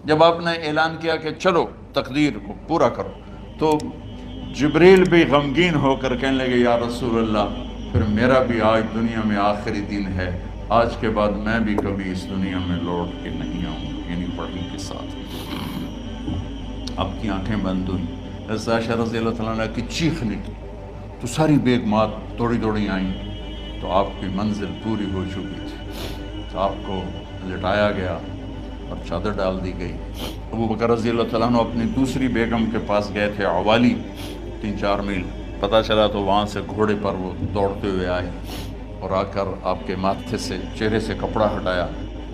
جب آپ نے اعلان کیا کہ چلو تقدیر کو پورا کرو، تو جبریل بھی غمگین ہو کر کہنے لگے یا رسول اللہ پھر میرا بھی آج دنیا میں آخری دن ہے، آج کے بعد میں بھی کبھی اس دنیا میں لوٹ کے نہیں آؤں، یعنی وحی کے ساتھ۔ آپ کی آنکھیں بند ہوئیں، حضرت عائشہ رضی اللہ تعالیٰ عنہ کی چیخ نکلی تو ساری بیگمات دوڑی دوڑی آئیں، تو آپ کی منزل پوری ہو چکی تھی، تو آپ کو لٹایا گیا اور چادر ڈال دی گئی۔ ابو بکر رضی اللہ تعالیٰ عنہ اپنی دوسری بیگم کے پاس گئے تھے عوالی، 3-4 میل، پتہ چلا تو وہاں سے گھوڑے پر وہ دوڑتے ہوئے آئے اور آ کر آپ کے ماتھے سے، چہرے سے کپڑا ہٹایا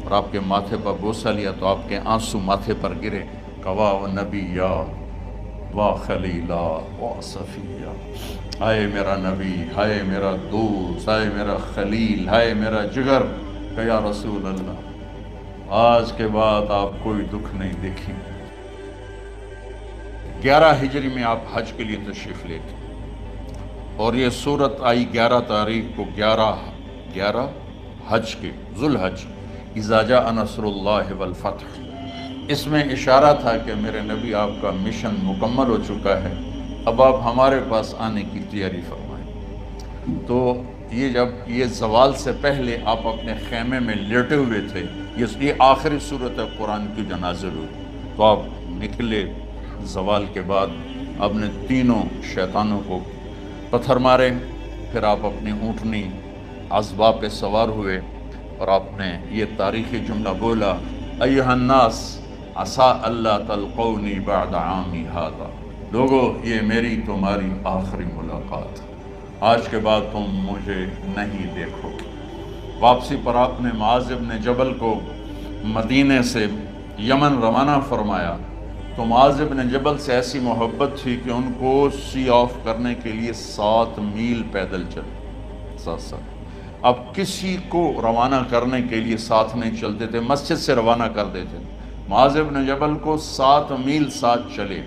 اور آپ کے ماتھے پر بوسہ لیا تو آپ کے آنسو ماتھے پر گرے، کوا و نبیّا وا خلیلا وا صفیہ، ہائے میرا نبی، ہائے میرا دوست، ہائے میرا خلیل، ہائے میرا جگر، کہ یا رسول اللہ آج کے بعد آپ کوئی دکھ نہیں دیکھیں۔ 11 ہجری میں آپ حج کے لیے تشریف لے گئے اور یہ صورت آئی 11 تاریخ کو، 11 حج کے، ذوالحج، اذا جاء نصر اللہ والفتح۔ اس میں اشارہ تھا کہ میرے نبی آپ کا مشن مکمل ہو چکا ہے، اب آپ ہمارے پاس آنے کی تیاری فرمائیں۔ تو یہ جب یہ زوال سے پہلے آپ اپنے خیمے میں لیٹے ہوئے تھے، یہ آخری صورت قرآن کی جو نازل ہوئی، تو آپ نکلے زوال کے بعد، آپ نے تینوں شیطانوں کو پتھر مارے، پھر آپ اپنی اونٹنی عذبہ پہ سوار ہوئے اور آپ نے یہ تاریخی جملہ بولا، ایھا الناس عسیٰ اللہ تلقونی بعد عامی ھذا، لوگو یہ میری تمہاری آخری ملاقات، آج کے بعد تم مجھے نہیں دیکھو گے۔ واپسی پر آپ نے معاذ بن جبل کو مدینے سے یمن روانہ فرمایا، تو معاذ بن جبل سے ایسی محبت تھی کہ ان کو سی آف کرنے کے لیے 7 میل پیدل چلے، 7 اب کسی کو روانہ کرنے کے لیے ساتھ نہیں چلتے تھے، مسجد سے روانہ کر دیتے تھے، معاذ بن جبل کو 7 میل ساتھ چلے،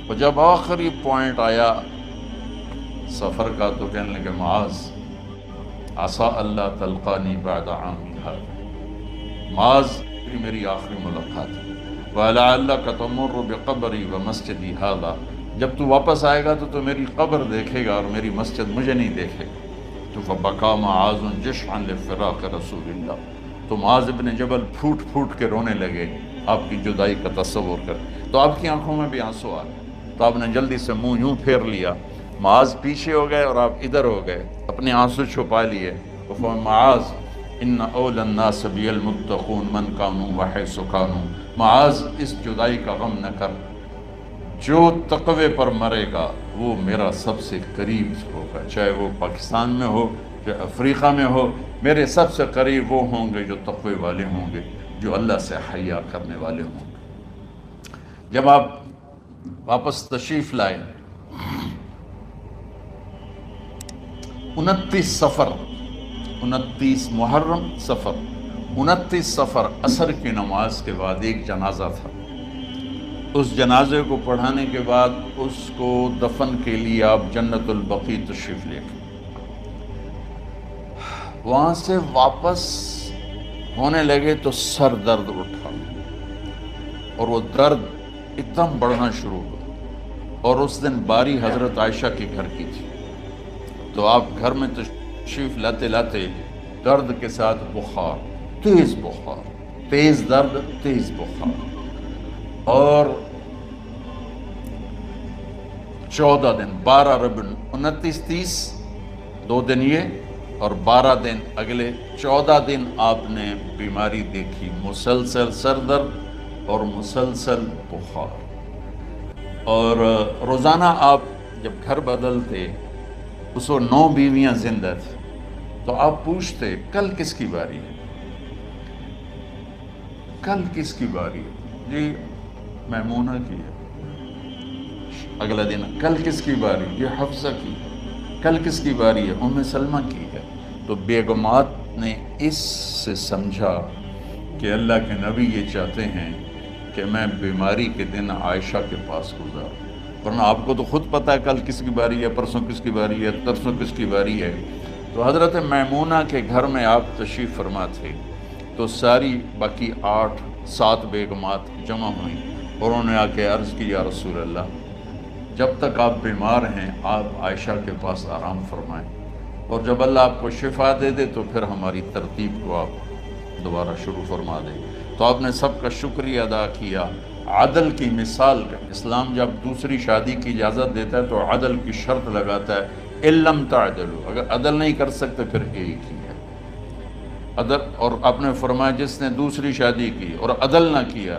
اور جب آخری پوائنٹ آیا سفر کا تو کہنے لگے معاذ عسیٰ اللہ تلقانی بعد عامی ھذا، معاذ میری آخری ملاقات ہے، وَلَعَلَّكَ تَمُرُّ بِقَبْرِي وَمَسْجِدِي ھذا، جب تو واپس آئے گا تو میری قبر دیکھے گا اور میری مسجد مجھے نہیں دیکھے گا۔ تو فَبَكَىٰ مُعَاذٌ جِشْعًا لِفِرَاقِ رسول اللہ، تو معاذ بن جبل پھوٹ پھوٹ کے رونے لگے آپ کی جدائی کا تصور کر، تو آپ کی آنکھوں میں بھی آنسو آ گئے، تو آپ نے جلدی سے منہ یوں پھیر لیا، معاذ پیچھے ہو گئے اور آپ ادھر ہو گئے، اپنے آنسو چھپا لیے، معاذ ان اول الناس بی المتقون من کانوا وحیث کانوا، معاذ اس جدائی کا غم نہ کر، جو تقوی پر مرے گا وہ میرا سب سے قریب ہوگا، چاہے وہ پاکستان میں ہو چاہے افریقہ میں ہو، میرے سب سے قریب وہ ہوں گے جو تقوی والے ہوں گے، جو اللہ سے حیا کرنے والے ہوں گے۔ جب آپ واپس تشریف لائے، 29 صفر، 29 محرم صفر، 29 صفر عصر کی نماز کے بعد ایک جنازہ تھا، اس جنازے کو پڑھانے کے بعد اس کو دفن کے لیے آپ جنت البقیع تشریف لے گئے، وہاں سے واپس ہونے لگے تو سر درد اٹھا اور وہ درد ایک دم بڑھنا شروع ہوا، اور اس دن باری حضرت عائشہ کے گھر کی تھی، تو آپ گھر میں تشریف لاتے لاتے درد کے ساتھ بخار، تیز درد، تیز بخار، اور 14 دن، 12 ربیع 29 30 2 دن یہ اور 12 دن اگلے 14 دن آپ نے بیماری دیکھی، مسلسل سر درد اور مسلسل بخار، اور روزانہ آپ جب گھر بدلتے اس وقت 9 بیویاں زندہ تھیں، تو آپ پوچھتے کل کس کی باری ہے، کل کس کی باری ہے، جی میمونہ کی ہے، اگلا دن کل کس کی باری، یہ حفصہ کی، کل کس کی باری ہے، ام سلمہ کی ہے، تو بیگمات نے اس سے سمجھا کہ اللہ کے نبی یہ چاہتے ہیں کہ میں بیماری کے دن عائشہ کے پاس گزاروں، ورنہ آپ کو تو خود پتہ ہے کل کس کی باری ہے، پرسوں کس کی باری ہے، ترسوں کس کی باری ہے۔ تو حضرت میمونہ کے گھر میں آپ تشریف فرما تھے، تو ساری باقی 8 7 بیگمات جمع ہوئیں اور انہوں نے آ کے عرض کی یا رسول اللہ جب تک آپ بیمار ہیں آپ عائشہ کے پاس آرام فرمائیں، اور جب اللہ آپ کو شفا دے دے تو پھر ہماری ترتیب کو آپ دوبارہ شروع فرما دیں۔ تو آپ نے سب کا شکریہ ادا کیا۔ عدل کی مثال کا اسلام جب دوسری شادی کی اجازت دیتا ہے تو عدل کی شرط لگاتا ہے اِلَّمْ تَعْدِلُوا، اگر عدل نہیں کر سکتے پھر ایک ہی ہے عدل۔ اور آپ نے فرمایا جس نے دوسری شادی کی اور عدل نہ کیا،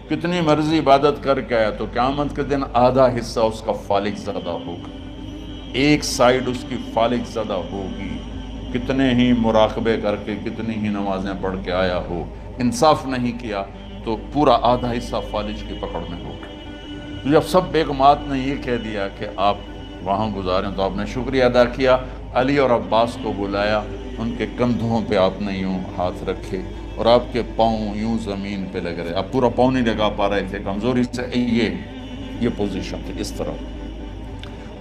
کتنی مرضی عبادت کر کے آیا تو قیامت کے دن آدھا حصہ اس کا فالج زدہ ہوگا، ایک سائیڈ اس کی فالج زدہ ہوگی، کتنے ہی مراقبے کر کے کتنی ہی نمازیں پڑھ کے آیا ہو، انصاف نہیں کیا تو پورا آدھا حصہ فالج کی پکڑ میں ہوگا۔ جب سب بیگمات نے یہ کہہ دیا کہ آپ وہاں گزاریں تو آپ نے شکریہ ادا کیا، علی اور عباس کو بلایا، ان کے کندھوں پہ آپ نے یوں ہاتھ رکھے اور آپ کے پاؤں یوں زمین پہ لگ رہے، آپ پورا پاؤں نہیں لگا پا رہے تھے کمزوری سے، یہ پوزیشن تھی اس طرح۔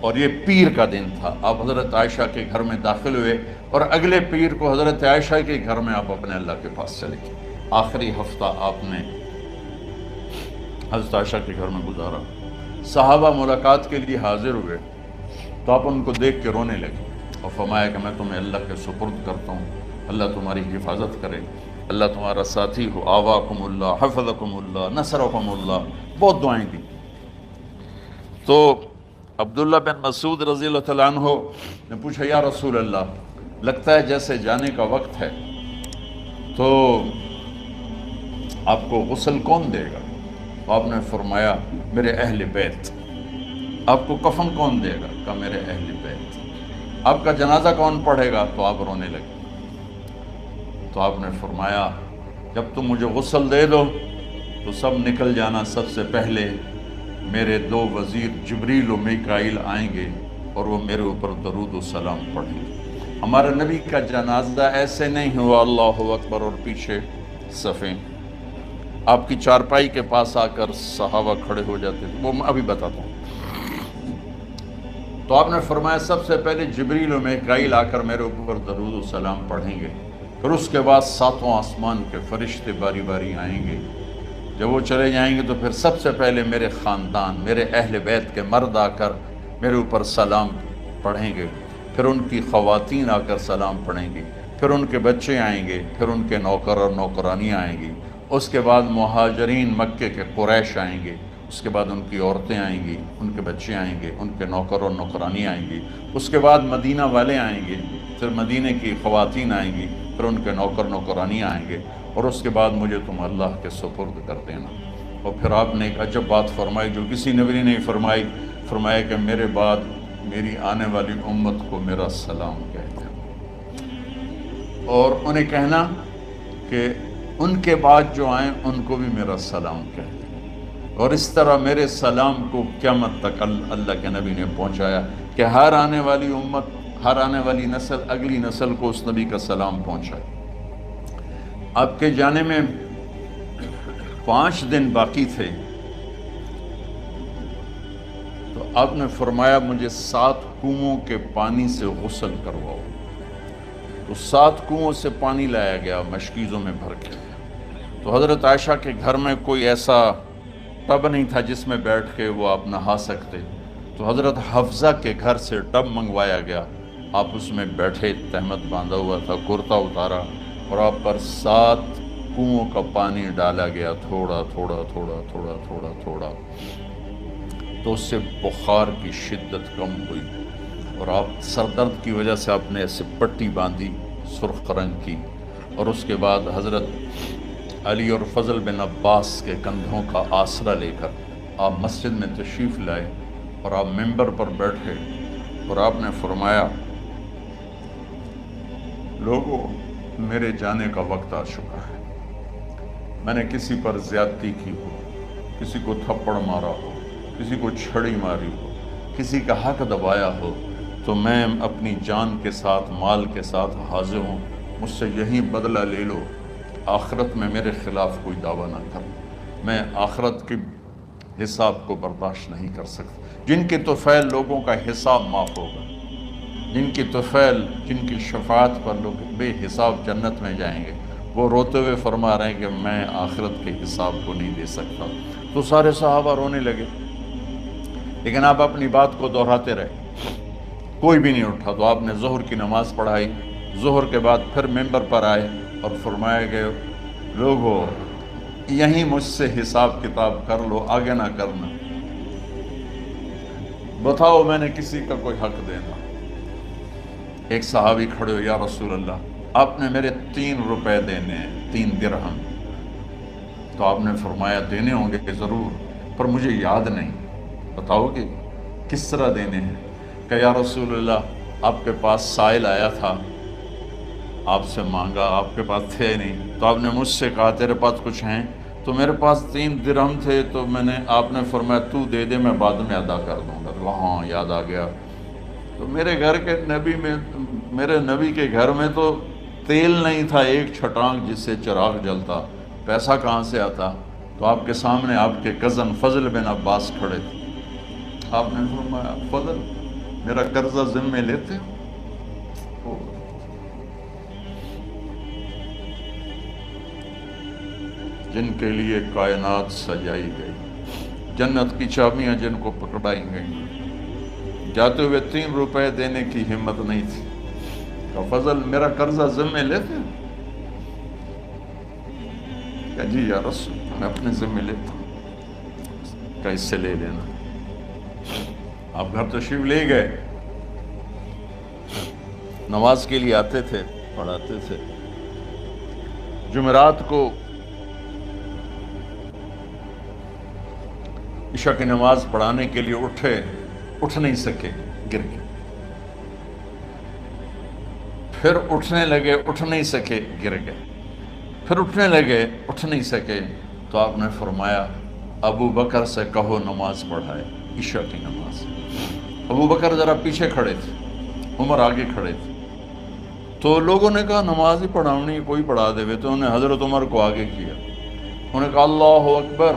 اور یہ پیر کا دن تھا، آپ حضرت عائشہ کے گھر میں داخل ہوئے اور اگلے پیر کو حضرت عائشہ کے گھر میں آپ اپنے اللہ کے پاس چلے گئے۔ آخری ہفتہ آپ نے حضرت عائشہ کے گھر میں گزارا۔ صحابہ ملاقات کے لیے حاضر ہوئے تو آپ ان کو دیکھ کے رونے لگے اور فرمایا کہ میں تمہیں اللہ کے سپرد کرتا ہوں، اللہ تمہاری حفاظت کرے، اللہ تمہارا ساتھی ہو، آواکم اللہ، حفظکم اللہ، نصرکم اللہ، بہت دعائیں دی۔ تو عبداللہ بن مسعود رضی اللہ تعالیٰ عنہ نے پوچھا یا رسول اللہ لگتا ہے جیسے جانے کا وقت ہے، تو آپ کو غسل کون دے گا؟ آپ نے فرمایا میرے اہل بیت۔ آپ کو کفن کون دے گا؟ کہا میرے اہل بیت۔ آپ کا جنازہ کون پڑھے گا؟ تو آپ رونے لگے۔ تو آپ نے فرمایا جب تم مجھے غسل دے دو تو سب نکل جانا، سب سے پہلے میرے 2 وزیر جبریل و میکائیل آئیں گے اور وہ میرے اوپر درود و سلام پڑھیں گے۔ ہمارے نبی کا جنازہ ایسے نہیں ہوا اللہ اکبر اور پیچھے صفیں، آپ کی چارپائی کے پاس آ کر صحابہ کھڑے ہو جاتے تھے، وہ میں ابھی بتاتا ہوں۔ تو آپ نے فرمایا سب سے پہلے جبریل و میکائیل آ کر میرے اوپر درود و سلام پڑھیں گے، پھر اس کے بعد 7 آسمان کے فرشتے باری باری آئیں گے۔ جب وہ چلے جائیں گے تو پھر سب سے پہلے میرے خاندان، میرے اہل بیت کے مرد آ کر میرے اوپر سلام پڑھیں گے، پھر ان کی خواتین آ کر سلام پڑھیں گی، پھر ان کے بچے آئیں گے، پھر ان کے نوکر اور نوکرانیاں آئیں گی، اس کے بعد مہاجرین مکے کے قریش آئیں گے، اس کے بعد ان کی عورتیں آئیں گی، ان کے بچے آئیں گے، ان کے نوکر اور نوکرانی آئیں گی، اس کے بعد مدینہ والے آئیں گے، پھر مدینہ کی خواتین آئیں گی، پھر ان کے نوکر نوکرانی آئیں گے، اور اس کے بعد مجھے تم اللہ کے سپرد کر دینا۔ اور پھر آپ نے ایک عجب بات فرمائی جو کسی نبی نے نہیں فرمائی، فرمایا کہ میرے بعد میری آنے والی امت کو میرا سلام کہہ دینا، اور انہیں کہنا کہ ان کے بعد جو آئیں ان کو بھی میرا سلام کہہ دینا۔ اور اس طرح میرے سلام کو قیامت تک اللہ کے نبی نے پہنچایا کہ ہر آنے والی امت، ہر آنے والی نسل اگلی نسل کو اس نبی کا سلام پہنچائے۔ آپ کے جانے میں 5 دن باقی تھے تو آپ نے فرمایا مجھے 7 کنوؤں کے پانی سے غسل کرواؤ۔ تو 7 کنوؤں سے پانی لایا گیا مشکیزوں میں بھر کے۔ تو حضرت عائشہ کے گھر میں کوئی ایسا ٹب نہیں تھا جس میں بیٹھ کے وہ آپ نہا سکتے، تو حضرت حفصہ کے گھر سے ٹب منگوایا گیا، آپ اس میں بیٹھے، تہمت باندھا ہوا تھا، کرتا اتارا اور آپ پر 7 کنوؤں کا پانی ڈالا گیا، تھوڑا تھوڑا تھوڑا تھوڑا تھوڑا تھوڑا، تو اس سے بخار کی شدت کم ہوئی، اور آپ سر درد کی وجہ سے آپ نے ایسے پٹی باندھی سرخ رنگ کی، اور اس کے بعد حضرت علی اور فضل بن عباس کے کندھوں کا آسرا لے کر آپ مسجد میں تشریف لائے اور آپ ممبر پر بیٹھے اور آپ نے فرمایا لوگوں میرے جانے کا وقت آ چکا ہے، میں نے کسی پر زیادتی کی ہو، کسی کو تھپڑ مارا ہو، کسی کو چھڑی ماری ہو، کسی کا حق دبایا ہو، تو میں اپنی جان کے ساتھ مال کے ساتھ حاضر ہوں، مجھ سے یہی بدلہ لے لو، آخرت میں میرے خلاف کوئی دعویٰ نہ کر، میں آخرت کے حساب کو برداشت نہیں کر سکتا۔ جن کے طفیل لوگوں کا حساب معاف ہوگا، جن کی طفیل، جن کی شفاعت پر لوگ بے حساب جنت میں جائیں گے، وہ روتے ہوئے فرما رہے ہیں کہ میں آخرت کے حساب کو نہیں دے سکتا۔ تو سارے صحابہ رونے لگے، لیکن آپ اپنی بات کو دہراتے رہے، کوئی بھی نہیں اٹھا۔ تو آپ نے ظہر کی نماز پڑھائی، ظہر کے بعد پھر ممبر پر آئے اور فرمایا کہ لوگو یہیں مجھ سے حساب کتاب کر لو، آگے نہ کرنا، بتاؤ میں نے کسی کا کوئی حق دینا۔ ایک صحابی کھڑے ہو، یا رسول اللہ آپ نے میرے 3 روپے دینے ہیں، 3 درہم۔ تو آپ نے فرمایا دینے ہوں گے کہ ضرور، پر مجھے یاد نہیں، بتاؤ کہ کس طرح دینے ہیں؟ کہ یا رسول اللہ آپ کے پاس سائل آیا تھا، آپ سے مانگا، آپ کے پاس تھے نہیں، تو آپ نے مجھ سے کہا تیرے پاس کچھ ہیں؟ تو میرے پاس 3 درہم تھے، تو آپ نے فرمایا تو دے دے، میں بعد میں ادا کر دوں گا۔ تو ہاں یاد آ گیا۔ تو میرے گھر کے نبی میں، میرے نبی کے گھر میں تو تیل نہیں تھا ایک چھٹانک جس سے چراغ جلتا، پیسہ کہاں سے آتا؟ تو آپ کے سامنے آپ کے کزن فضل بن عباس کھڑے تھے، آپ نے فرمایا فضل میرا قرضہ ذمے لیتے ہو؟ جن کے لیے کائنات سجائی گئی، جنت کی چابیاں جن کو پکڑائی گئی، جاتے ہوئے 3 روپے دینے کی ہمت نہیں تھی۔ کہ فضل میرا قرضہ ذمے لیتے؟ کہ جی یا رسول میں اپنے ذمے لیتا ہوں۔ کہ اس سے لے لینا۔ آپ گھر تشریف لے گئے، نماز کے لیے آتے تھے، پڑھاتے تھے۔ جمعرات کو عشاء کی نماز پڑھانے کے لیے اٹھ نہیں سکے، گر گئے، پھر اٹھنے لگے، اٹھ نہیں سکے، گر گئے، پھر اٹھنے لگے، اٹھ نہیں سکے۔ تو آپ نے فرمایا ابو بکر سے کہو نماز پڑھائے، عشاء کی نماز۔ ابو بکر ذرا پیچھے کھڑے تھے، عمر آگے کھڑے تھے۔ تو لوگوں نے کہا نماز ہی پڑھاؤنی، کوئی پڑھا دے ہوئے، تو انہوں نے حضرت عمر کو آگے کیا، انہوں نے کہا اللہ اکبر۔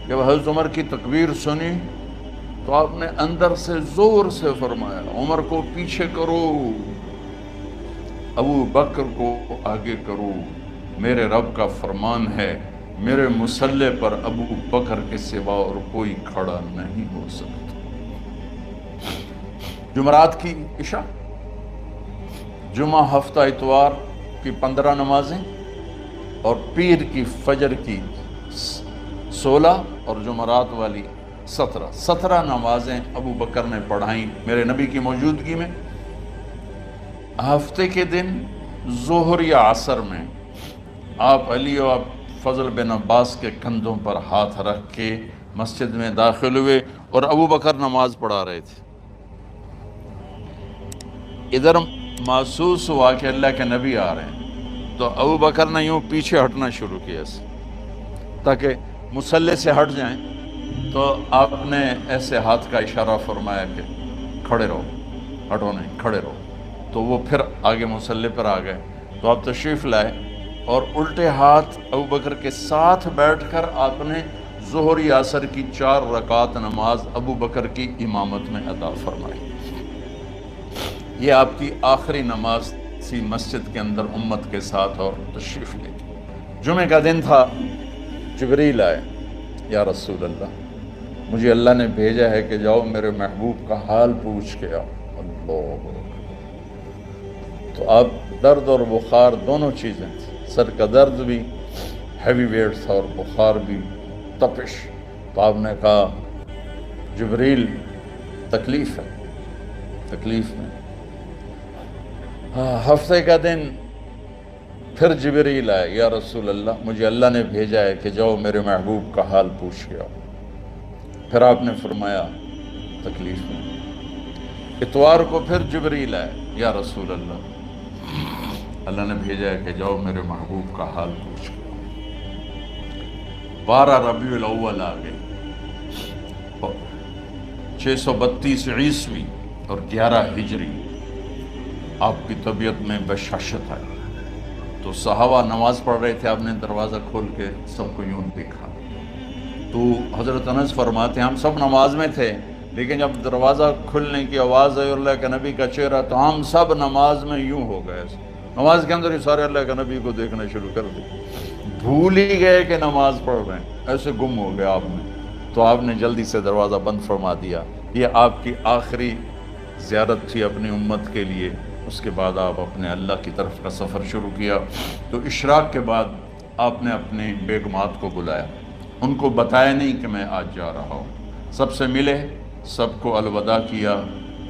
جب حضرت عمر کی تکبیر سنی تو آپ نے اندر سے زور سے فرمایا عمر کو پیچھے کرو، ابو بکر کو آگے کرو، میرے رب کا فرمان ہے میرے مصلی پر ابو بکر کے سوا اور کوئی کھڑا نہیں ہو سکتا۔ جمعرات کی عشاء، جمعہ ہفتہ اتوار کی 15 نمازیں اور پیر کی فجر کی 16 اور جمعرات والی 17 نمازیں ابو بکر نے پڑھائیں میرے نبی کی موجودگی میں۔ ہفتے کے دن ظہر یا عصر میں آپ علی و فضل بن عباس کے کندھوں پر ہاتھ رکھ کے مسجد میں داخل ہوئے اور ابو بکر نماز پڑھا رہے تھے۔ ادھر محسوس ہوا کہ اللہ کے نبی آ رہے ہیں، تو ابو بکر نے یوں پیچھے ہٹنا شروع کیا تاکہ مصلی سے ہٹ جائیں۔ تو آپ نے ایسے ہاتھ کا اشارہ فرمایا کہ کھڑے رہو، ہٹو نہیں، کھڑے رہو۔ تو وہ پھر آگے مصلی پر آ گئے۔ تو آپ تشریف لائے اور الٹے ہاتھ ابو بکر کے ساتھ بیٹھ کر آپ نے ظہر یا عصر کی 4 رکعت نماز ابو بکر کی امامت میں ادا فرمائی۔ یہ آپ کی آخری نماز تھی مسجد کے اندر امت کے ساتھ، اور تشریف لے گئے۔ جمعہ کا دن تھا، جبریل آئے، یا رسول اللہ مجھے اللہ نے بھیجا ہے کہ جاؤ میرے محبوب کا حال پوچھ کے آؤ۔ اللہ، تو آپ درد اور بخار دونوں چیزیں تھیں، سر کا درد بھی ہیوی ویٹ تھا اور بخار بھی، تپش۔ تو آپ نے کہا جبریل تکلیف ہے، تکلیف میں۔ ہفتے کا دن پھر جبریل آئے، یا رسول اللہ مجھے اللہ نے بھیجا ہے کہ جاؤ میرے محبوب کا حال پوچھ کے آؤ۔ پھر آپ نے فرمایا تکلیف میں۔ اتوار کو پھر جبریل آئے، یا رسول اللہ اللہ نے بھیجا ہے کہ جاؤ میرے محبوب کا حال پوچھ کے آؤ۔ 12 ربیع الاول آ گئی، 632 عیسوی اور 11 ہجری۔ آپ کی طبیعت میں بشاشت آئی، تو صحابہ نماز پڑھ رہے تھے، آپ نے دروازہ کھول کے سب کو یوں دیکھا۔ تو حضرت انس فرماتے ہیں ہم سب نماز میں تھے، لیکن جب دروازہ کھلنے کی آواز آئی اور اللہ کے نبی کا چہرہ، تو ہم سب نماز میں یوں ہو گئے، نماز کے اندر ہی سارے اللہ کے نبی کو دیکھنا شروع کر دیا، بھول ہی گئے کہ نماز پڑھ رہے ہیں، ایسے گم ہو گئے آپ میں۔ تو آپ نے جلدی سے دروازہ بند فرما دیا۔ یہ آپ کی آخری زیارت تھی اپنی امت کے لیے۔ اس کے بعد آپ اپنے اللہ کی طرف کا سفر شروع کیا۔ تو اشراق کے بعد آپ نے اپنے بیگمات کو بلایا، ان کو بتایا نہیں کہ میں آج جا رہا ہوں، سب سے ملے، سب کو الوداع کیا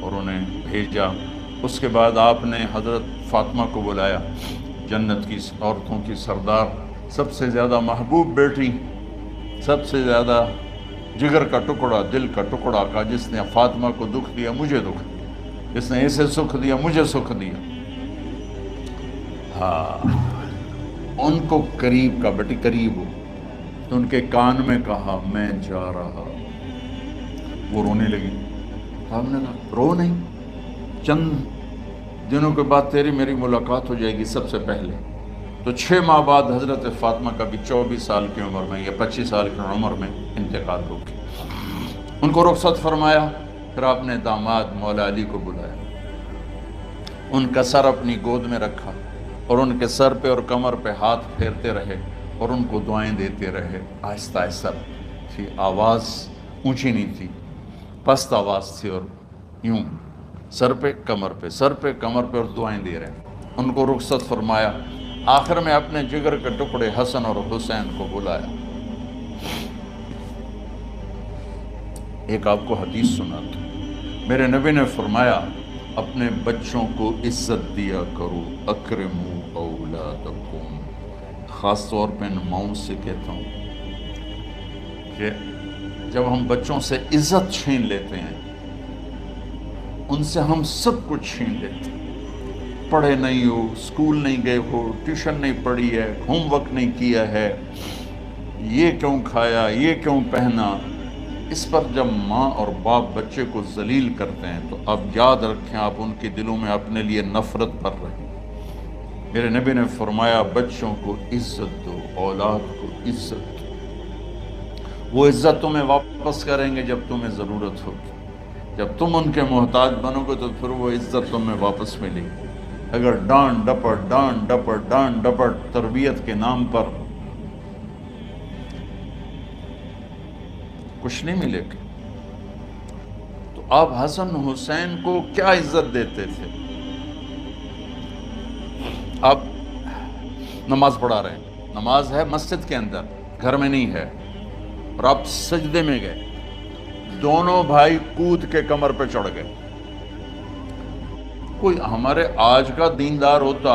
اور انہیں بھیجا۔ اس کے بعد آپ نے حضرت فاطمہ کو بلایا، جنت کی عورتوں کی سردار، سب سے زیادہ محبوب بیٹی، سب سے زیادہ جگر کا ٹکڑا، دل کا ٹکڑا کا، جس نے فاطمہ کو دکھ دیا مجھے دکھ دیا، جس نے اسے سکھ دیا مجھے سکھ دیا۔ ہاں، ان کو قریب کا، بیٹی قریب ہو، تو ان کے کان میں کہا میں جا رہا۔ وہ رونے لگی۔ ہم نے کہا رو نہیں، چند دنوں کے بعد تیری میری ملاقات ہو جائے گی سب سے پہلے۔ تو 6 ماہ بعد حضرت فاطمہ کا بھی 24 سال کی عمر میں یا 25 سال کی عمر میں انتقال ہو گیا۔ ان کو رخصت فرمایا۔ پھر آپ نے داماد مولا علی کو بلایا، ان کا سر اپنی گود میں رکھا اور ان کے سر پہ اور کمر پہ ہاتھ پھیرتے رہے اور ان کو دعائیں دیتے رہے، آہستہ آہستہ تھی، آواز اونچی نہیں تھی، پست آواز تھی، اور یوں سر پہ کمر پہ، سر پہ کمر پہ، اور دعائیں دے رہے ہیں۔ ان کو رخصت فرمایا۔ آخر میں اپنے جگر کے ٹکڑے حسن اور حسین کو بلایا۔ ایک آپ کو حدیث سناتا ہوں۔ میرے نبی نے فرمایا اپنے بچوں کو عزت دیا کرو، اکرموا اولادکم۔ خاص طور پہ ان ماؤں سے کہتا ہوں کہ جب ہم بچوں سے عزت چھین لیتے ہیں، ان سے ہم سب کچھ چھین لیتے ہیں۔ پڑھے نہیں ہو، اسکول نہیں گئے ہو، ٹیوشن نہیں پڑھی ہے، ہوم ورک نہیں کیا ہے، یہ کیوں کھایا، یہ کیوں پہنا، اس پر جب ماں اور باپ بچے کو ذلیل کرتے ہیں تو اب یاد رکھیں آپ ان کے دلوں میں اپنے لیے نفرت بھر رہے ہیں۔ میرے نبی نے فرمایا بچوں کو عزت دو، اولاد کو عزت دو۔ وہ عزت تمہیں واپس کریں گے جب تمہیں ضرورت ہوگی۔ جب تم ان کے محتاج بنو گے تو پھر وہ عزت تمہیں واپس ملے گی۔ اگر ڈانٹ ڈپٹ تربیت کے نام پر کچھ نہیں ملے گا۔ تو آپ حسن حسین کو کیا عزت دیتے تھے؟ آپ نماز پڑھا رہے ہیں، نماز ہے مسجد کے اندر، گھر میں نہیں ہے، اور آپ سجدے میں گئے، دونوں بھائی کود کے کمر پہ چڑھ گئے۔ کوئی ہمارے آج کا دیندار ہوتا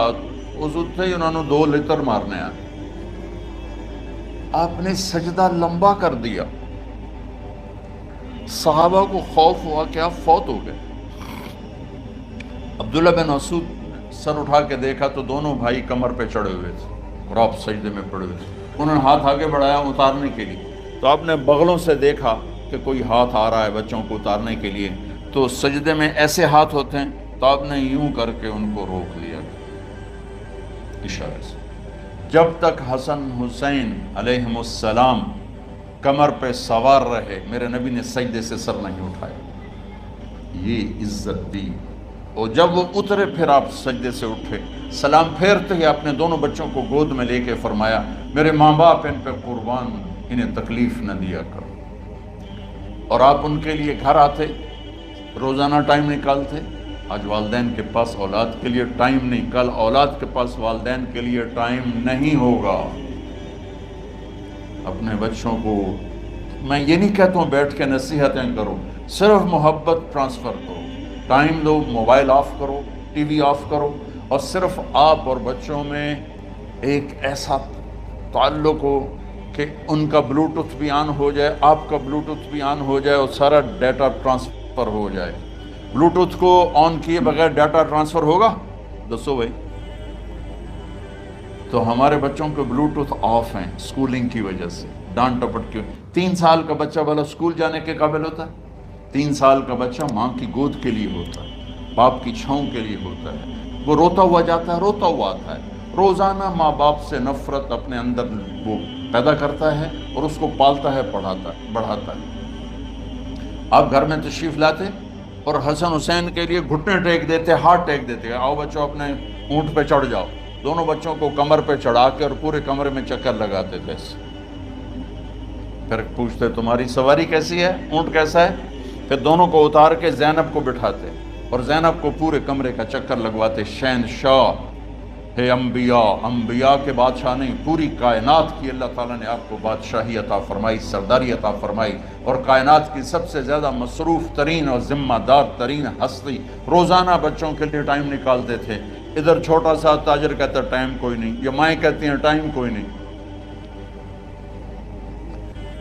اس اٹھتے ہی انہوں نے 2 لتر مارنے آئے۔ آپ نے سجدہ لمبا کر دیا، صحابہ کو خوف ہوا کہ آپ فوت ہو گئے۔ عبداللہ بن مسعود سر اٹھا کے دیکھا تو دونوں بھائی کمر پہ چڑھے ہوئے تھے اور آپ سجدے میں پڑے ہوئے تھے۔ انہوں نے ہاتھ آگے بڑھایا اتارنے کے لیے، تو آپ نے بغلوں سے دیکھا کہ کوئی ہاتھ آ رہا ہے بچوں کو اتارنے کے لیے، تو سجدے میں ایسے ہاتھ ہوتے ہیں، تو آپ نے یوں کر کے ان کو روک لیا اشارے سے۔ جب تک حسن حسین علیہم السلام کمر پہ سوار رہے میرے نبی نے سجدے سے سر نہیں اٹھایا، یہ عزت دی۔ اور جب وہ اترے پھر آپ سجدے سے اٹھے، سلام پھیرتے ہی اپنے دونوں بچوں کو گود میں لے کے فرمایا میرے ماں باپ ان پہ قربان، انہیں تکلیف نہ دیا کرو۔ اور آپ ان کے لیے گھر آتے، روزانہ ٹائم نکالتے۔ آج والدین کے پاس اولاد کے لیے ٹائم نہیں، کل اولاد کے پاس والدین کے لیے ٹائم نہیں ہوگا۔ اپنے بچوں کو میں یہ نہیں کہتا ہوں بیٹھ کے نصیحتیں کرو، صرف محبت ٹرانسفر کرو، ٹائم دو، موبائل آف کرو، ٹی وی آف کرو، اور صرف آپ اور بچوں میں ایک ایسا تعلق ہو کہ ان کا بلوٹوتھ بھی آن ہو جائے، آپ کا بلوٹوتھ بھی آن ہو جائے، اور سارا ڈیٹا ٹرانسفر ہو جائے۔ بلوٹوتھ کو آن کیے بغیر ڈیٹا ٹرانسفر ہوگا؟ دسو بھائی۔ تو ہمارے بچوں کے بلوٹوتھ آف ہیں سکولنگ کی وجہ سے، ڈانٹ ٹپٹ کی۔ 3 سال کا بچہ بھلا سکول جانے کے قابل ہوتا ہے؟ 3 سال کا بچہ ماں کی گود کے لیے ہوتا ہے، باپ کی چھاؤں کے لیے ہوتا ہے، وہ روتا ہوا جاتا ہے، روتا ہوا آتا ہے، روزانہ ماں باپ سے نفرت اپنے اندر وہ پیدا کرتا ہے اور اس کو پالتا ہے، بڑھاتا ہے۔ آپ گھر میں تشریف لاتے اور حسن حسین کے لیے گھٹنے ٹیک دیتے، ہاتھ ٹیک دیتے، آؤ بچوں اپنے اونٹ پہ چڑھ جاؤ. دونوں بچوں کو کمر پہ چڑھا کے اور پورے کمرے میں چکر لگاتے تھے. پھر پوچھتے تمہاری سواری کیسی ہے, اونٹ کیسا ہے؟ پھر دونوں کو اتار کے زینب کو بٹھاتے اور زینب کو پورے کمرے کا چکر لگواتے. شہنشاہ ہے انبیاء, انبیاء کے بادشاہ نہیں, پوری کائنات کی اللہ تعالیٰ نے آپ کو بادشاہی عطا فرمائی, سرداری عطا فرمائی, اور کائنات کی سب سے زیادہ مصروف ترین اور ذمہ دار ترین ہستی روزانہ بچوں کے لیے ٹائم نکالتے تھے. ادھر چھوٹا سا تاجر کہتا ہے ٹائم کوئی نہیں, یہ مائیں کہتی ہیں ٹائم کوئی نہیں.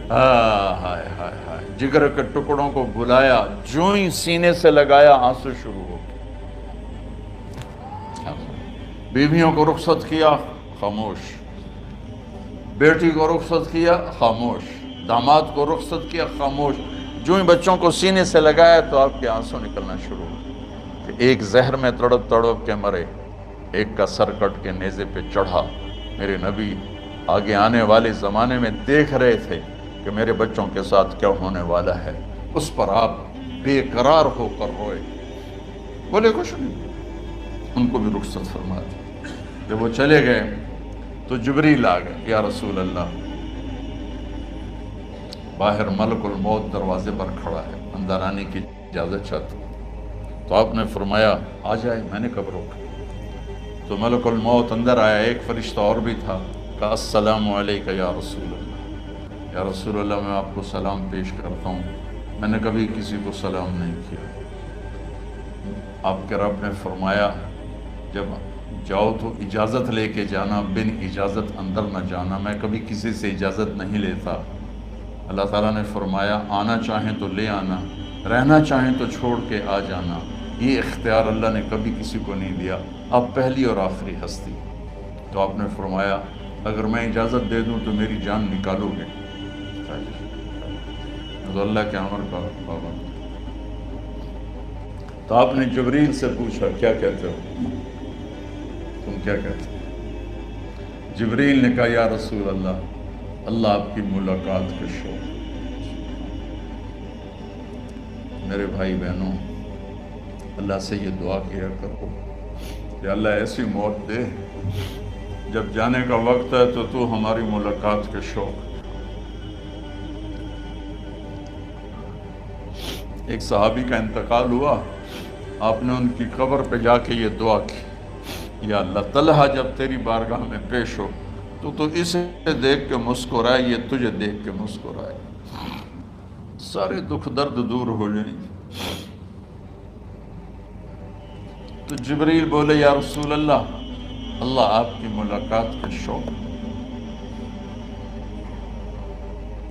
ہائے ہائے ہائے, جگر کے ٹکڑوں کو بلایا, جو ہی سینے سے لگایا آنسو شروع ہو گئے. بیویوں کو رخصت کیا, خاموش. بیٹی کو رخصت کیا, خاموش. داماد کو رخصت کیا, خاموش. جو ہی بچوں کو سینے سے لگایا تو آپ کے آنسو نکلنا شروع ہو کہ ایک زہر میں تڑپ تڑپ کے مرے, ایک کا سر کٹ کے نیزے پہ چڑھا. میرے نبی آگے آنے والے زمانے میں دیکھ رہے تھے کہ میرے بچوں کے ساتھ کیا ہونے والا ہے. اس پر آپ بے قرار ہو کر روئے, بولے کچھ نہیں. ان کو بھی رخصت فرما دی. جب وہ چلے گئے تو جبریل آ گئے, یا رسول اللہ, باہر ملک الموت دروازے پر کھڑا ہے, اندر آنے کی اجازت چاہتا ہوں. تو آپ نے فرمایا آ جائے. میں نے کب روکا؟ تو ملک الموت اندر آیا. ایک فرشتہ اور بھی تھا, کہا السلام علیکہ یا رسول اللہ. یا رسول اللہ, میں آپ کو سلام پیش کرتا ہوں, میں نے کبھی کسی کو سلام نہیں کیا. آپ کے رب نے فرمایا جب جاؤ تو اجازت لے کے جانا, بن اجازت اندر نہ جانا. میں کبھی کسی سے اجازت نہیں لیتا. اللہ تعالیٰ نے فرمایا آنا چاہیں تو لے آنا, رہنا چاہیں تو چھوڑ کے آ جانا. یہ اختیار اللہ نے کبھی کسی کو نہیں دیا. آپ پہلی اور آخری ہستی. تو آپ نے فرمایا اگر میں اجازت دے دوں تو میری جان نکالو گے؟ تو اللہ کے امر کا پابند. تو آپ نے جبریل سے پوچھا کیا کہتے ہو, تم کیا کہتے ہو؟ جبریل نے کہا یا رسول اللہ, اللہ آپ کی ملاقات کا شوق. میرے بھائی بہنوں, اللہ سے یہ دعا کیا کرو کہ اللہ ایسی موت دے جب جانے کا وقت ہے تو ہماری ملاقات کے شوق. ایک صحابی کا انتقال ہوا, آپ نے ان کی قبر پہ جا کے یہ دعا کی, یا اللہ طلحہ جب تیری بارگاہ میں پیش ہو تو اسے دیکھ کے مسکرائے, یہ تجھے دیکھ کے مسکرائے, سارے دکھ درد دور ہو جائیں. تو جبریل بولے یا رسول اللہ, اللہ آپ کی ملاقات کا شوق.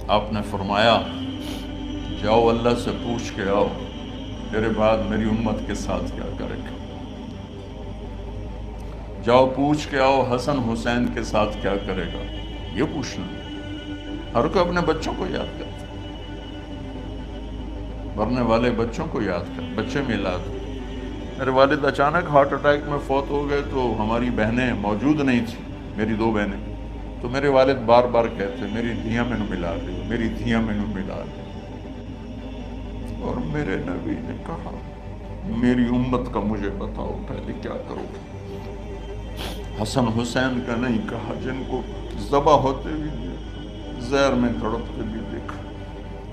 آپ نے فرمایا جاؤ اللہ سے پوچھ کے آؤ میرے بعد میری امت کے ساتھ کیا کرے گا. جاؤ پوچھ کے آؤ حسن حسین کے ساتھ کیا کرے گا. یہ پوچھنا, ہر کوئی اپنے بچوں کو یاد کرتا, مرنے والے بچوں کو یاد کر, بچے میلاد. میرے والد اچانک ہارٹ اٹیک میں فوت ہو گئے تو ہماری بہنیں موجود نہیں تھیں, میری 2 بہنیں. تو میرے والد بار بار کہتے میری دھیاں میں نو ملا دے, میری دھیاں میں نو ملا دے. اور میرے نبی نے کہا میری امت کا مجھے بتاؤ پہلے کیا کرو گے. حسن حسین کا نہیں کہا, جن کو ذبح ہوتے بھی زہر میں تڑپتے بھی دیکھا.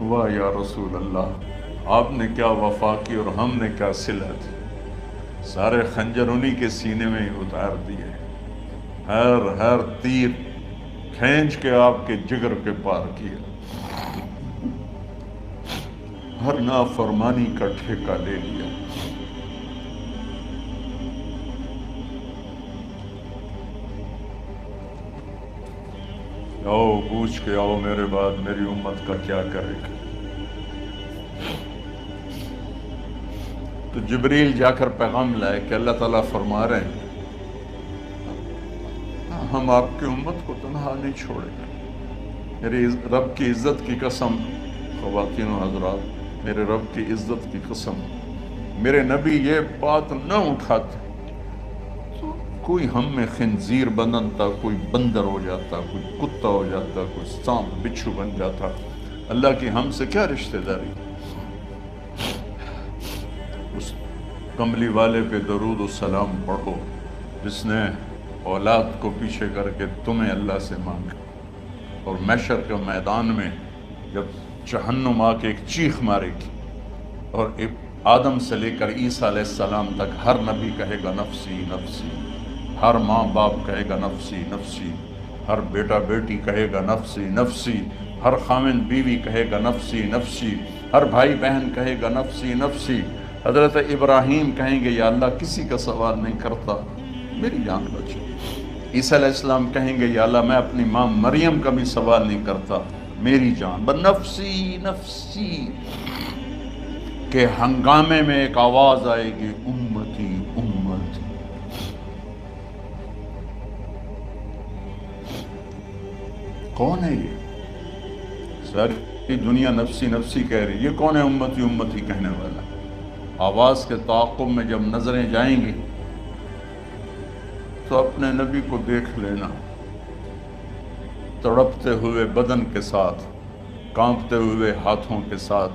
واہ یا رسول اللہ, آپ نے کیا وفا کی اور ہم نے کیا صلہ دی. سارے خنجر انہی کے سینے میں ہی اتار دیے, ہر تیر کھینچ کے آپ کے جگر کے پار کیا, ہر نافرمانی کا ٹھیکہ لے لیا. آؤ پوچھ کے آؤ میرے بعد میری امت کا کیا کرے گا. تو جبریل جا کر پیغام لائے کہ اللہ تعالیٰ فرما رہے ہیں ہم آپ کی امت کو تنہا نہیں چھوڑیں گے. میرے رب کی عزت کی قسم, خواتین و حضرات, میرے رب کی عزت کی قسم, میرے نبی یہ بات نہ اٹھاتے تو کوئی ہم میں خنزیر بنتا, کوئی بندر ہو جاتا, کوئی کتا ہو جاتا, کوئی سانپ بچھو بن جاتا. اللہ کی ہم سے کیا رشتہ داری. اس کملی والے پہ درود و سلام پڑھو, جس نے اولاد کو پیچھے کر کے تمہیں اللہ سے مانگا، اور محشر کے میدان میں جب جہنم آ کے ایک چیخ مارے گی اور آدم سے لے کر عیسیٰ علیہ السلام تک ہر نبی کہے گا نفسی نفسی، ہر ماں باپ کہے گا نفسی نفسی، ہر بیٹا بیٹی کہے گا نفسی نفسی، ہر خاوند بیوی کہے گا نفسی نفسی، ہر بھائی بہن کہے گا نفسی نفسی۔ حضرت ابراہیم کہیں گے یا اللہ کسی کا سوال نہیں کرتا، میری جان بچے۔ عیسیٰ علیہ السلام کہیں گے یا اللہ میں اپنی ماں مریم کا بھی سوال نہیں کرتا، میری جان بس نفسی نفسی۔ کہ ہنگامے میں ایک آواز آئے گی امتی امتی۔ کون ہے یہ؟ ساری دنیا نفسی نفسی کہہ رہی، یہ کون ہے امتی امتی کہنے والا؟ آواز کے تعاقب میں جب نظریں جائیں گی تو اپنے نبی کو دیکھ لینا، تڑپتے ہوئے بدن کے ساتھ، کانپتے ہوئے ہاتھوں کے ساتھ،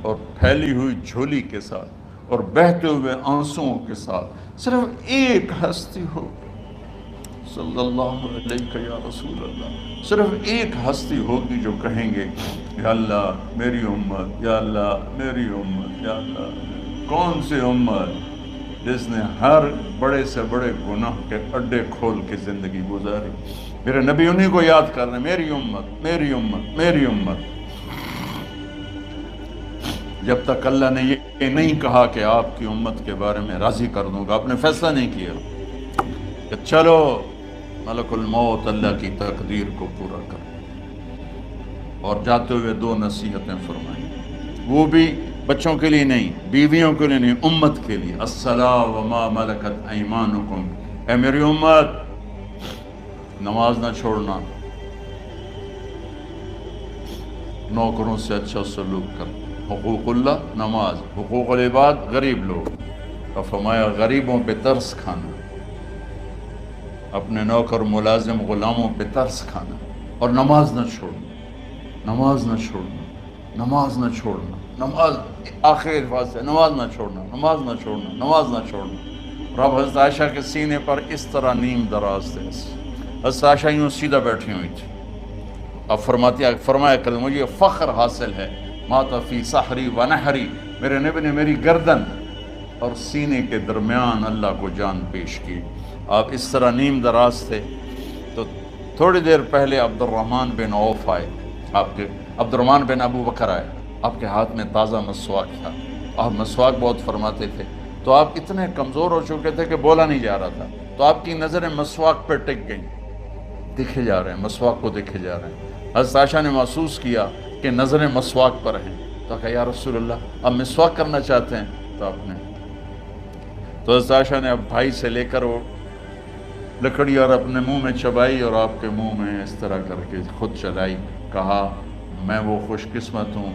اور پھیلی ہوئی جھولی کے ساتھ، اور بہتے ہوئے آنسوؤں کے ساتھ صرف ایک ہستی ہو، صلی اللہ علیہ یا رسول اللہ، صرف ایک ہستی ہوگی جو کہیں گے یا اللہ میری امت، یا اللہ میری امت، یا اللہ۔ کون سی امت؟ جس نے ہر بڑے سے بڑے گناہ کے اڈے کھول کے زندگی گزاری۔ میرے نبی انہی کو یاد کر رہے ہیں، میری امت میری امت میری امت۔ جب تک اللہ نے یہ نہیں کہا کہ آپ کی امت کے بارے میں راضی کر دوں گا، آپ نے فیصلہ نہیں کیا کہ چلو ملک الموت اللہ کی تقدیر کو پورا کر، اور جاتے ہوئے دو نصیحتیں فرمائیں، وہ بھی بچوں کے لیے نہیں، بیویوں کے لیے نہیں، امت کے لیے۔ الصلاۃ وما ملکت ایمانکم، اے میری امت نماز نہ چھوڑنا، نوکروں سے اچھا سلوک کر، حقوق اللہ نماز، حقوق العباد غریب لوگ، اور فرمایا غریبوں پہ ترس کھانا، اپنے نوکر ملازم غلاموں پہ ترس کھانا، اور نماز نہ چھوڑنا، نماز نہ چھوڑنا، نماز نہ چھوڑنا، نماز آخر الفاظ ہے، نماز نہ چھوڑنا، نماز نہ چھوڑنا، نماز نہ چھوڑنا۔ اور اب حضرت عائشہ کے سینے پر اس طرح نیم دراز تھے، حضرت عائشہ یوں سیدھا بیٹھی ہوئی تھی، اب فرمایا کریں مجھے فخر حاصل ہے، مات فی سحری و نحری، میرے نبی نے میری گردن اور سینے کے درمیان اللہ کو جان پیش کی۔ آپ اس طرح نیم دراز تھے تو تھوڑی دیر پہلے عبد الرحمن بن عوف آئے، آپ کے عبد الرحمن بن ابو بکر آئے، آپ کے ہاتھ میں تازہ مسواک تھا، آپ مسواک بہت فرماتے تھے، تو آپ اتنے کمزور ہو چکے تھے کہ بولا نہیں جا رہا تھا، تو آپ کی نظریں مسواک پہ ٹک گئیں، دیکھے جا رہے ہیں، مسواک کو دیکھے جا رہے ہیں۔ حضرت عائشہ نے محسوس کیا کہ نظریں مسواک پر ہیں، تو کہا یا رسول اللہ اب مسواک کرنا چاہتے ہیں، تو آپ نے تو حضرت عائشہ نے اب بھائی سے لے کر وہ لکڑی اور اپنے منہ میں چبائی اور آپ کے منہ میں اس طرح کر کے خود چلائی، کہا میں وہ خوش قسمت ہوں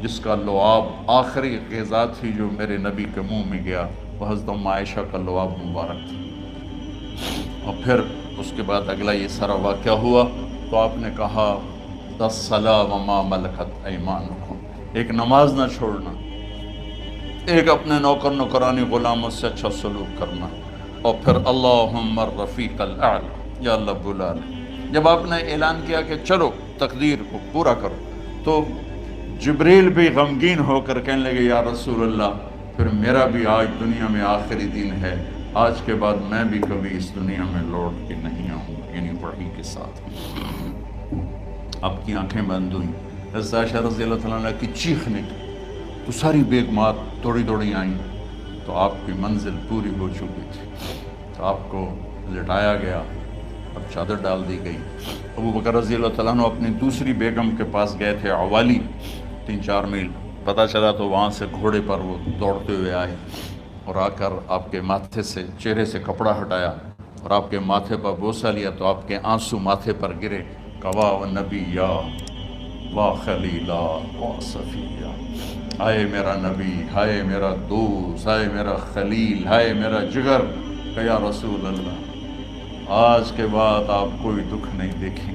جس کا لعاب آخری غذا تھی جو میرے نبی کے منہ میں گیا، وہ حضرت ام عائشہ کا لعاب مبارک تھا۔ اور پھر اس کے بعد اگلا یہ سارا واقعہ ہوا، تو آپ نے کہا الصلاۃ وما ملکت ایمانکم، ایک نماز نہ چھوڑنا، ایک اپنے نوکر نوکرانی غلاموں سے اچھا سلوک کرنا، اور پھر اللہم الرفیق الاعلی، یا اللہ بلا لے۔ جب آپ نے اعلان کیا کہ چلو تقدیر کو پورا کرو، تو جبریل بھی غمگین ہو کر کہنے لگے یا رسول اللہ پھر میرا بھی آج دنیا میں آخری دن ہے، آج کے بعد میں بھی کبھی اس دنیا میں لوٹ کے نہیں آؤں، یعنی وحی کے ساتھ۔ آپ کی آنکھیں بند ہوئیں، حضرت عائشہ رضی اللہ تعالیٰ عنہ کی چیخ نکلی، تو ساری بیگمات دوڑی دوڑی آئیں، تو آپ کی منزل پوری ہو چکی تھی، تو آپ کو لٹایا گیا اور چادر ڈال دی گئی۔ ابو بکر رضی اللہ تعالیٰ عنہ اپنی دوسری بیگم کے پاس گئے تھے، عوالی، 3-4 میل، پتہ چلا تو وہاں سے گھوڑے پر وہ دوڑتے ہوئے آئے اور آ کر آپ کے ماتھے سے چہرے سے کپڑا ہٹایا اور آپ کے ماتھے پر بوسہ لیا، تو آپ کے آنسو ماتھے پر گرے، کوا و نبی یا وا خلیلا وا صفیہ، ہائے میرا نبی، ہائے میرا دوست، ہائے میرا خلیل، ہائے میرا جگر، کہ یا رسول اللہ آج کے بعد آپ کوئی دکھ نہیں دیکھیں۔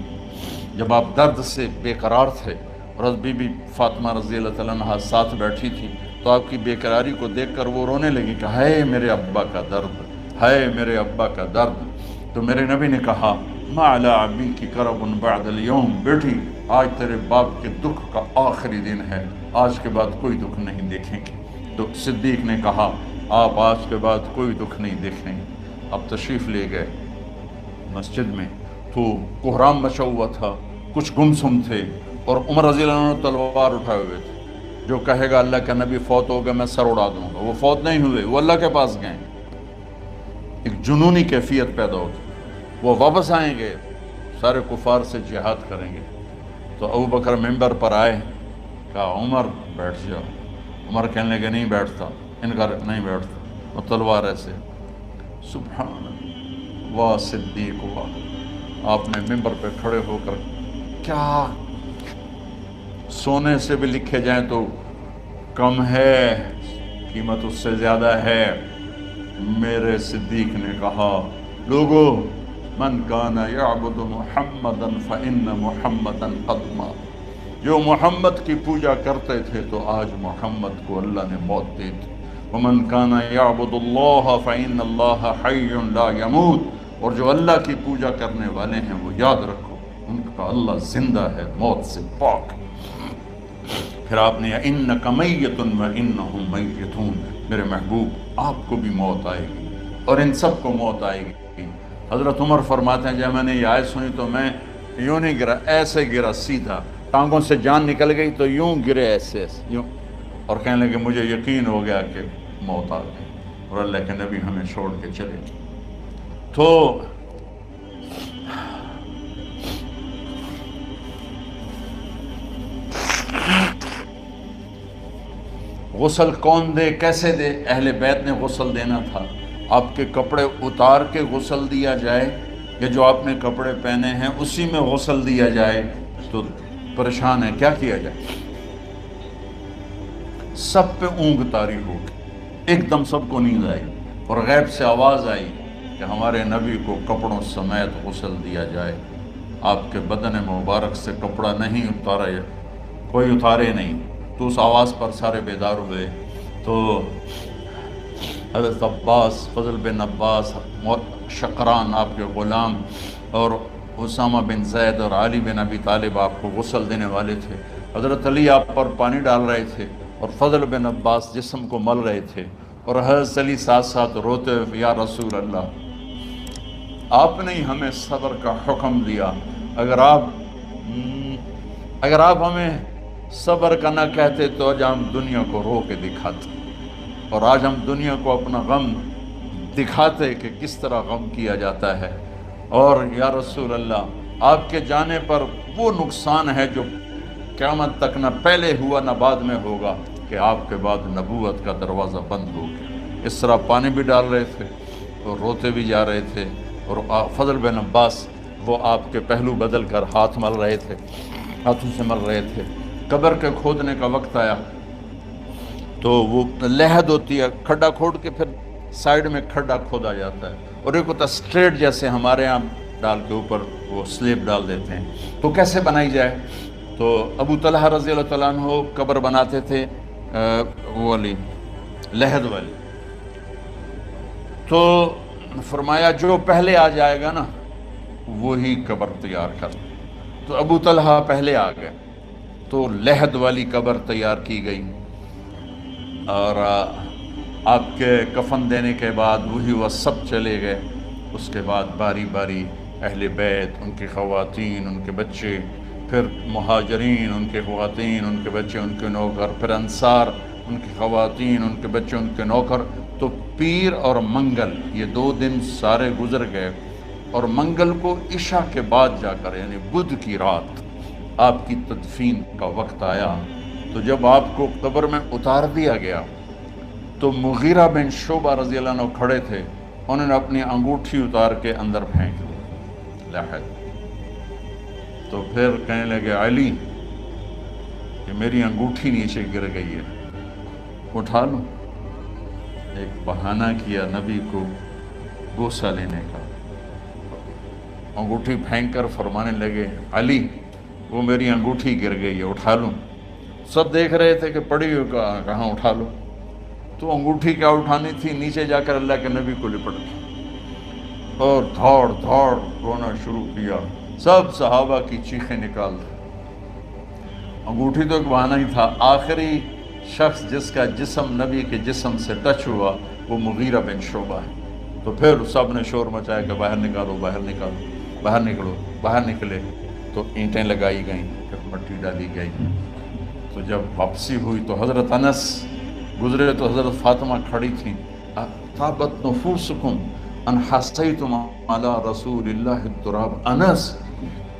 جب آپ درد سے بے قرار تھے اور بی بی فاطمہ رضی اللہ تعالیٰ عنہ ساتھ بیٹھی تھی، تو آپ کی بے قراری کو دیکھ کر وہ رونے لگی کہ ہائے میرے ابا کا درد، ہے میرے ابا کا درد۔ تو میرے نبی نے کہا ما علی ابی کی کرب بعد اليوم، بیٹی آج تیرے باپ کے دکھ کا آخری دن ہے، آج کے بعد کوئی دکھ نہیں دیکھیں گے۔ تو صدیق نے کہا آپ آج کے بعد کوئی دکھ نہیں دیکھیں گے۔ اب تشریف لے گئے مسجد میں تو کوہرام مچا ہوا تھا، کچھ گمسم تھے، اور عمر رضی اللہ عنہ تلوار اٹھائے ہوئے تھے۔ جو کہے گا اللہ کا نبی فوت ہو گیا میں سر اڑا دوں گا، وہ فوت نہیں ہوئے، وہ اللہ کے پاس گئے۔ ایک جنونی کیفیت پیدا ہوتی، وہ واپس آئیں گے، سارے کفار سے جہاد کریں گے۔ تو ابو بکر ممبر پر آئے، کہا عمر بیٹھ جاؤ۔ عمر کہنے لگے نہیں بیٹھتا، انکار نہیں بیٹھتا، وہ تلوار ایسے۔ سبحان اللہ، واہ صدیق واہ۔ آپ نے ممبر پہ کھڑے ہو کر کیا، سونے سے بھی لکھے جائیں تو کم ہے، قیمت اس سے زیادہ ہے۔ میرے صدیق نے کہا لوگو من کان یعبد محمدا فإن محمدا قد مات، جو محمد کی پوجا کرتے تھے تو آج محمد کو اللہ نے موت دی تھی۔ ومن کان یعبد اللہ فإن اللہ حی لا یموت، اور جو اللہ کی پوجا کرنے والے ہیں وہ یاد رکھو ان کا اللہ زندہ ہے، موت سے پاک۔ پھر آپ نے اِنَّكَ مَيِّتٌ وَإِنَّهُمْ مَيِّتُونَ، میرے محبوب آپ کو بھی موت آئے گی اور ان سب کو موت آئے گی۔ حضرت عمر فرماتے ہیں جب میں نے یہ آیت سنی تو میں یوں نہیں گرا، ایسے گرا سیدھا، ٹانگوں سے جان نکل گئی تو یوں گرے ایسے یوں، اور کہنے لگے مجھے یقین ہو گیا کہ موت آ گئی اور اللہ کے نبی ہمیں چھوڑ کے چلے۔ تو غسل کون دے، کیسے دے؟ اہل بیت نے غسل دینا تھا۔ آپ کے کپڑے اتار کے غسل دیا جائے یا جو آپ نے کپڑے پہنے ہیں اسی میں غسل دیا جائے؟ تو پریشان ہے، کیا کیا جائے؟ سب پہ اونگ طاری ہو گئی، ایک دم سب کو نیند آئی اور غیب سے آواز آئی کہ ہمارے نبی کو کپڑوں سمیت غسل دیا جائے۔ آپ کے بدن مبارک سے کپڑا نہیں اتارا، کوئی اتارے نہیں۔ تو اس آواز پر سارے بیدار ہوئے۔ تو حضرت عباس، فضل بن عباس، شقران آپ کے غلام، اور اسامہ بن زید اور علی بن ابی طالب آپ کو غسل دینے والے تھے۔ حضرت علی آپ پر پانی ڈال رہے تھے اور فضل بن عباس جسم کو مل رہے تھے، اور حضرت علی ساتھ ساتھ روتے ہوئے یا رسول اللہ آپ نے ہمیں صبر کا حکم دیا، اگر آپ ہمیں صبر کا نہ کہتے تو آج ہم دنیا کو رو کے دکھاتے، اور آج ہم دنیا کو اپنا غم دکھاتے کہ کس طرح غم کیا جاتا ہے۔ اور یا رسول اللہ آپ کے جانے پر وہ نقصان ہے جو قیامت تک نہ پہلے ہوا نہ بعد میں ہوگا، کہ آپ کے بعد نبوت کا دروازہ بند ہو گیا۔ اس طرح پانی بھی ڈال رہے تھے اور روتے بھی جا رہے تھے، اور فضل بن عباس وہ آپ کے پہلو بدل کر ہاتھ مل رہے تھے، ہاتھوں سے مل رہے تھے۔ قبر کے کھودنے کا وقت آیا تو وہ لحد ہوتی ہے، کھڈا کھود کے پھر سائیڈ میں کھڈا کھودا جاتا ہے، اور ایک ہوتا اسٹریٹ جیسے ہمارے یہاں ڈال کے اوپر وہ سلیب ڈال دیتے ہیں۔ تو کیسے بنائی جائے؟ تو ابو طلحہ رضی اللہ تعالیٰ عنہ قبر بناتے تھے وہ والی لحد والی، تو فرمایا جو پہلے آ جائے گا نا وہی قبر تیار کر۔ تو ابو طلحہ پہلے آ گئے تو لحد والی قبر تیار کی گئی، اور آپ کے کفن دینے کے بعد وہی وہ سب چلے گئے۔ اس کے بعد باری باری اہل بیت، ان کی خواتین، ان کے بچے، پھر مہاجرین، ان کے خواتین، ان کے بچے، ان کے نوکر، پھر انصار، ان کی خواتین، ان کے بچے، ان کے نوکر۔ تو پیر اور منگل یہ 2 دن سارے گزر گئے، اور منگل کو عشاء کے بعد جا کر یعنی بدھ کی رات آپ کی تدفین کا وقت آیا۔ تو جب آپ کو قبر میں اتار دیا گیا تو مغیرہ بن شعبہ رضی اللہ عنہ کھڑے تھے، انہوں نے اپنی انگوٹھی اتار کے اندر پھینک دی لحد۔ تو پھر کہنے لگے علی کہ میری انگوٹھی نیچے گر گئی ہے، اٹھا لوں۔ ایک بہانہ کیا نبی کو بوسہ لینے کا، انگوٹھی پھینک کر فرمانے لگے علی وہ میری انگوٹھی گر گئی ہے، اٹھا لوں۔ سب دیکھ رہے تھے کہ پڑی ہو کہاں اٹھا لو، تو انگوٹھی کیا اٹھانی تھی، نیچے جا کر اللہ کے نبی کو لپٹ گئی۔ اور دھوڑ دھوڑ رونا شروع کیا، سب صحابہ کی چیخیں نکال دی۔ انگوٹھی تو ایک بہانہ ہی تھا، آخری شخص جس کا جسم نبی کے جسم سے ٹچ ہوا وہ مغیرہ بن شعبہ ہے۔ تو پھر سب نے شور مچایا کہ باہر نکالو، باہر نکالو، باہر نکلو، باہر نکلے۔ تو اینٹیں لگائی گئیں، پھر مٹی ڈالی گئی۔ تو جب واپسی ہوئی تو حضرت انس گزرے تو حضرت فاطمہ کھڑی تھیں، طابت نفوسکم ان حسیتم علی رسول اللہ التراب۔ انس،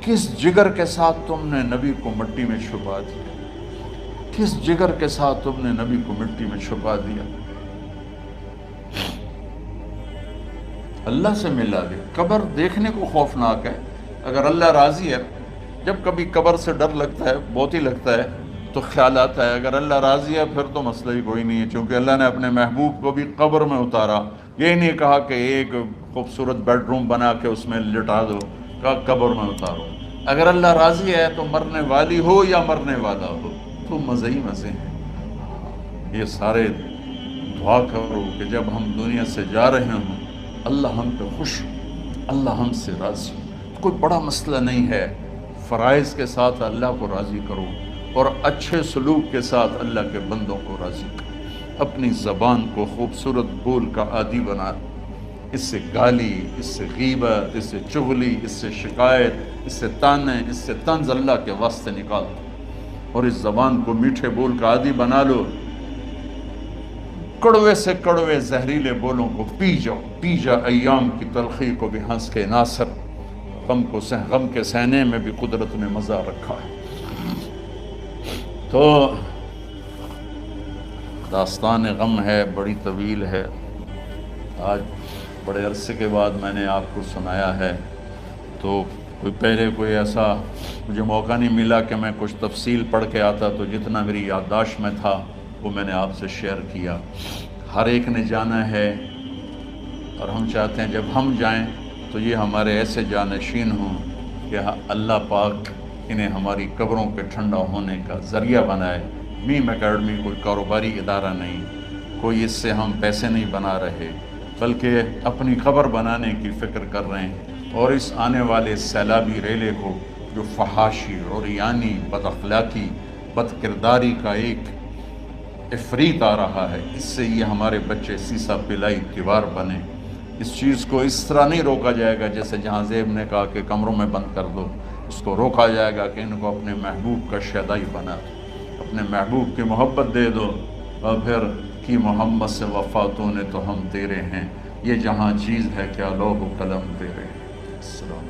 کس جگر کے ساتھ تم نے نبی کو مٹی میں چھپا دیا؟ کس جگر کے ساتھ تم نے نبی کو مٹی میں چھپا دیا؟ اللہ سے ملا دے۔ قبر دیکھنے کو خوفناک ہے، اگر اللہ راضی ہے۔ جب کبھی قبر سے ڈر لگتا ہے، بہت ہی لگتا ہے، تو خیال آتا ہے اگر اللہ راضی ہے پھر تو مسئلہ ہی کوئی نہیں ہے، چونکہ اللہ نے اپنے محبوب کو بھی قبر میں اتارا۔ یہ نہیں کہا کہ ایک خوبصورت بیڈ روم بنا کے اس میں لٹا دو، کہا قبر میں اتارو۔ اگر اللہ راضی ہے تو مرنے والی ہو یا مرنے والا ہو تو مزے ہی مزے ہیں۔ یہ سارے دعا کرو کہ جب ہم دنیا سے جا رہے ہوں اللہ ہم پہ خوش، اللہ ہم سے راضی۔ کوئی بڑا مسئلہ نہیں ہے، فرائض کے ساتھ اللہ کو راضی کرو اور اچھے سلوک کے ساتھ اللہ کے بندوں کو راضی کرو۔ اپنی زبان کو خوبصورت بول کا عادی بنا، اس سے گالی، اس سے غیبت، اس سے چغلی، اس سے شکایت، اس سے تانے، اس سے طنز اللہ کے واسطے نکال دو اور اس زبان کو میٹھے بول کا عادی بنا لو۔ کڑوے سے کڑوے زہریلے بولوں کو پی جاؤ، پی جا ایام کی تلخی کو بھی ہنس کے ناصر۔ غم کے سہنے میں بھی قدرت نے مزہ رکھا ہے۔ تو داستان غم ہے، بڑی طویل ہے، آج بڑے عرصے کے بعد میں نے آپ کو سنایا ہے۔ تو پہلے کوئی ایسا مجھے موقع نہیں ملا کہ میں کچھ تفصیل پڑھ کے آتا، تو جتنا میری یادداشت میں تھا وہ میں نے آپ سے شیئر کیا۔ ہر ایک نے جانا ہے اور ہم چاہتے ہیں جب ہم جائیں تو یہ ہمارے ایسے جانشین ہوں کہ اللہ پاک انہیں ہماری قبروں کے ٹھنڈا ہونے کا ذریعہ بنائے۔ میم اکیڈمی کوئی کاروباری ادارہ نہیں، کوئی اس سے ہم پیسے نہیں بنا رہے، بلکہ اپنی قبر بنانے کی فکر کر رہے ہیں۔ اور اس آنے والے سیلابی ریلے کو جو فحاشی، عریانی، بد اخلاقی، بد کرداری کا ایک افریت آ رہا ہے، اس سے یہ ہمارے بچے سیسا پلائی دیوار بنے۔ اس چیز کو اس طرح نہیں روکا جائے گا جیسے جہاں زیب نے کہا کہ کمروں میں بند کر دو، اس کو روکا جائے گا کہ ان کو اپنے محبوب کا شیدائی بنا دو، اپنے محبوب کی محبت دے دو، اور پھر کی محمد سے وفاتوں نے تو ہم تیرے ہیں، یہ جہاں چیز ہے کیا لوح و قلم تیرے ہیں۔ السلام